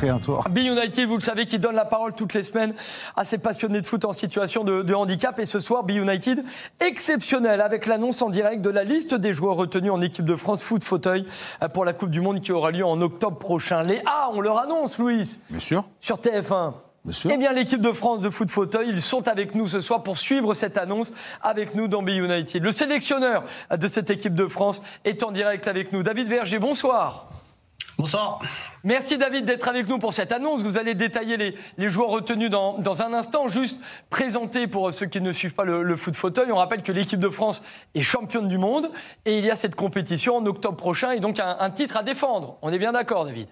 Un tour. Be United, vous le savez, qui donne la parole toutes les semaines à ces passionnés de foot en situation de handicap. Et ce soir, Be United, exceptionnel, avec l'annonce en direct de la liste des joueurs retenus en équipe de France foot fauteuil pour la Coupe du Monde qui aura lieu en octobre prochain. Les A, on leur annonce, Louis. Bien sûr. Sur TF1. Bien sûr. Eh bien, l'équipe de France de foot fauteuil, ils sont avec nous ce soir pour suivre cette annonce avec nous dans Be United. Le sélectionneur de cette équipe de France est en direct avec nous. David Verger, bonsoir. Bonsoir. Merci David d'être avec nous pour cette annonce. Vous allez détailler les joueurs retenus dans un instant. Juste présenter pour ceux qui ne suivent pas le foot fauteuil. On rappelle que l'équipe de France est championne du monde et il y a cette compétition en octobre prochain et donc un titre à défendre. On est bien d'accord, David?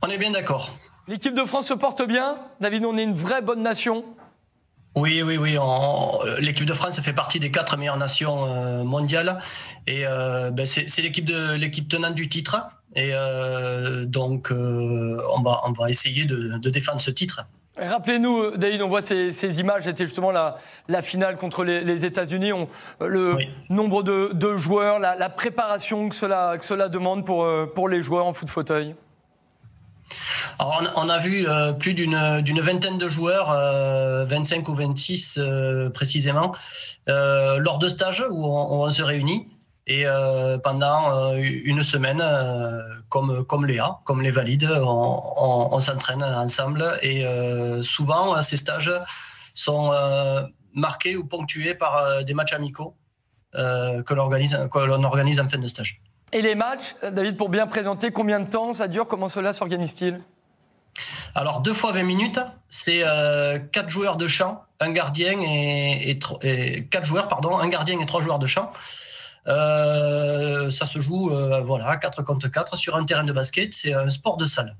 On est bien d'accord. L'équipe de France se porte bien. David, on est une vraie bonne nation. Oui. L'équipe de France fait partie des 4 meilleures nations mondiales et c'est l'équipe tenante du titre. Et donc, on va essayer de défendre ce titre. Rappelez-nous, David, on voit ces images. C'était justement la finale contre les États-Unis. Nombre de joueurs, la préparation que cela demande pour les joueurs en foot fauteuil. Alors, on a vu plus d'une vingtaine de joueurs, 25 ou 26 précisément, lors de stages où on se réunit. Et pendant une semaine, comme Léa, comme les valides, on s'entraîne ensemble. Et souvent, ces stages sont marqués ou ponctués par des matchs amicaux que l'on organise en fin de stage. Et les matchs, David, pour bien présenter, combien de temps ça dure? Comment cela s'organise-t-il? Alors, 2 fois 20 minutes, c'est 4 joueurs de champ, un gardien et 4 joueurs, un gardien et 3 joueurs de champ. Ça se joue 4 contre 4 sur un terrain de basket. C'est un sport de salle.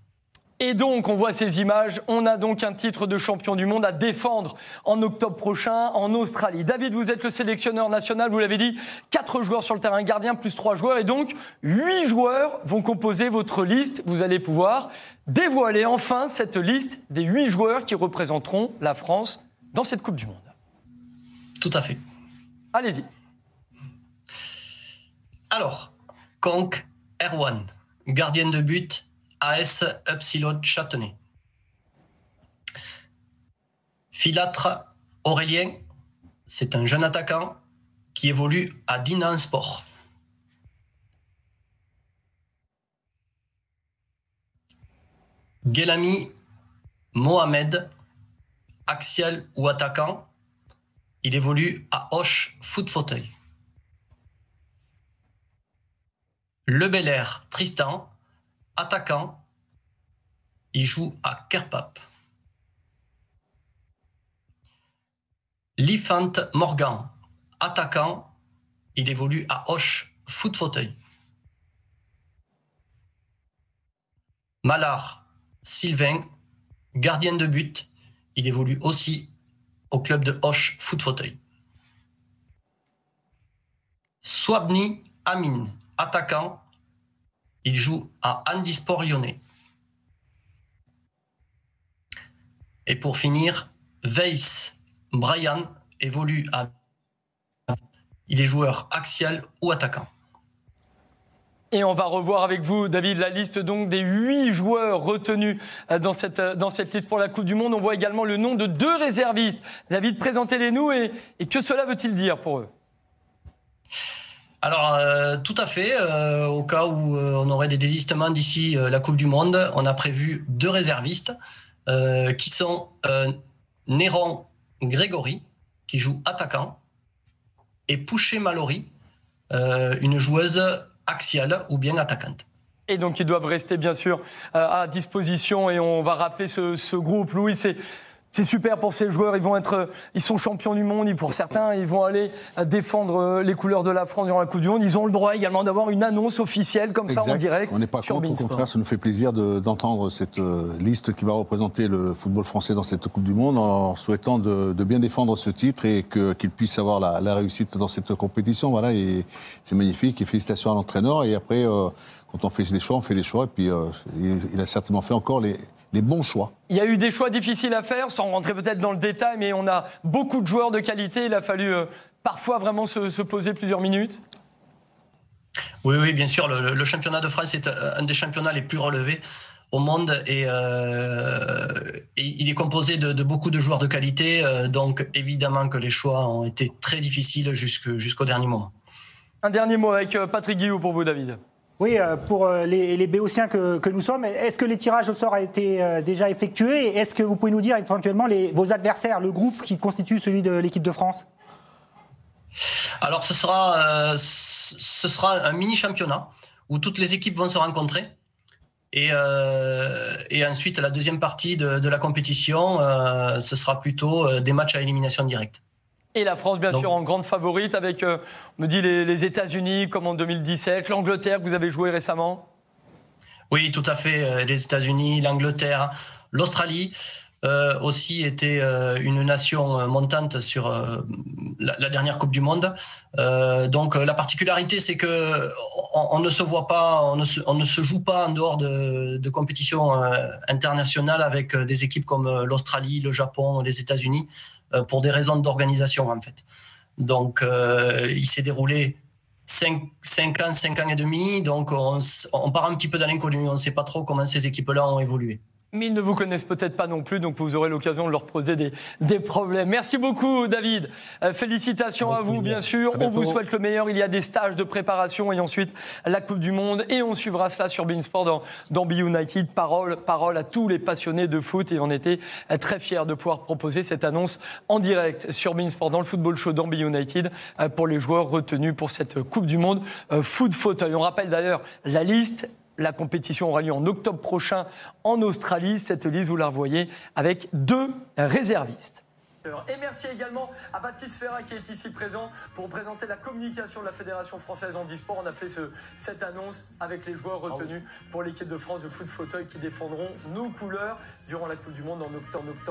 Et donc, on voit ces images. On a donc un titre de champion du monde à défendre en octobre prochain en Australie. David, vous êtes le sélectionneur national, vous l'avez dit, 4 joueurs sur le terrain, gardien plus 3 joueurs. Et donc, 8 joueurs vont composer votre liste. Vous allez pouvoir dévoiler enfin cette liste des 8 joueurs qui représenteront la France dans cette Coupe du Monde. Tout à fait. Allez-y. Alors, Conk Erwan, gardien de but, AS Upsilon Châtenay. Filatre Aurélien, c'est un jeune attaquant qui évolue à Dinan Sport. Guelami Mohamed, axial ou attaquant, il évolue à Auch Foot Fauteuil. Le Belair Tristan, attaquant, il joue à Kerpap. Lifant Morgan, attaquant, il évolue à Auch Foot Fauteuil. Mallard Sylvain, gardien de but, il évolue aussi au club de Auch Foot Fauteuil. Swabni Amin, attaquant, il joue à Handisport Lyonnais. Et pour finir, Weiss Brian évolue à... Il est joueur axial ou attaquant. Et on va revoir avec vous, David, la liste donc des 8 joueurs retenus dans cette liste pour la Coupe du Monde. On voit également le nom de 2 réservistes. David, présentez-les-nous et que cela veut-il dire pour eux? Alors, tout à fait. Au cas où on aurait des désistements d'ici la Coupe du Monde, on a prévu 2 réservistes qui sont Néron Grégory, qui joue attaquant, et Pouché Mallory, une joueuse axiale ou bien attaquante. Et donc, ils doivent rester, bien sûr, à disposition. Et on va rappeler ce groupe. Louis, c'est super pour ces joueurs. Ils sont champions du monde. Et pour certains, ils vont aller défendre les couleurs de la France durant la Coupe du Monde. Ils ont le droit également d'avoir une annonce officielle comme ça en direct. On n'est pas contre. Au contraire, ça nous fait plaisir d'entendre cette liste qui va représenter le football français dans cette Coupe du Monde, en leur souhaitant de bien défendre ce titre et qu'ils puissent avoir la réussite dans cette compétition. Voilà, et c'est magnifique. Et félicitations à l'entraîneur. Et après, quand on fait des choix, on fait des choix. Et puis, il a certainement fait encore les bons choix. Il y a eu des choix difficiles à faire, sans rentrer peut-être dans le détail, mais on a beaucoup de joueurs de qualité. Il a fallu parfois vraiment se poser plusieurs minutes. Oui, oui, bien sûr. Le championnat de France est un des championnats les plus relevés au monde et il est composé de beaucoup de joueurs de qualité. Donc, évidemment que les choix ont été très difficiles jusqu'au dernier moment. Un dernier mot avec Patrick Guillou pour vous, David. Oui, pour les Béotiens que nous sommes, est-ce que les tirages au sort a été déjà effectués? Est-ce que vous pouvez nous dire éventuellement vos adversaires, le groupe qui constitue celui de l'équipe de France? Alors, ce sera un mini-championnat où toutes les équipes vont se rencontrer. Et ensuite, la deuxième partie de la compétition, ce sera plutôt des matchs à élimination directe. Et la France, bien sûr, en grande favorite avec, on me dit, les États-Unis, comme en 2017, l'Angleterre, que vous avez joué récemment. Oui, tout à fait. Les États-Unis, l'Angleterre, l'Australie aussi était une nation montante sur la dernière Coupe du Monde. Donc la particularité, c'est que on ne se voit pas, on ne se joue pas en dehors de compétitions internationales avec des équipes comme l'Australie, le Japon, les États-Unis, pour des raisons d'organisation en fait. Donc il s'est déroulé 5 ans et demi, donc on part un petit peu dans l'inconnu, on ne sait pas trop comment ces équipes-là ont évolué. Mais ils ne vous connaissent peut-être pas non plus, donc vous aurez l'occasion de leur poser des problèmes. Merci beaucoup, David. Félicitations à vous, bien sûr. On vous souhaite le meilleur. Il y a des stages de préparation et ensuite la Coupe du Monde. Et on suivra cela sur beIN Sport dans Be United. Parole à tous les passionnés de foot. Et on était très fiers de pouvoir proposer cette annonce en direct sur beIN Sport dans le Football Show dans Be United pour les joueurs retenus pour cette Coupe du Monde foot fauteuil. On rappelle d'ailleurs la liste. La compétition aura lieu en octobre prochain en Australie. Cette liste, vous la revoyez avec 2 réservistes. Et merci également à Baptiste Ferrat qui est ici présent pour présenter la communication de la Fédération française handisport. On a fait cette annonce avec les joueurs retenus pour l'équipe de France de foot fauteuil qui défendront nos couleurs durant la Coupe du Monde en octobre.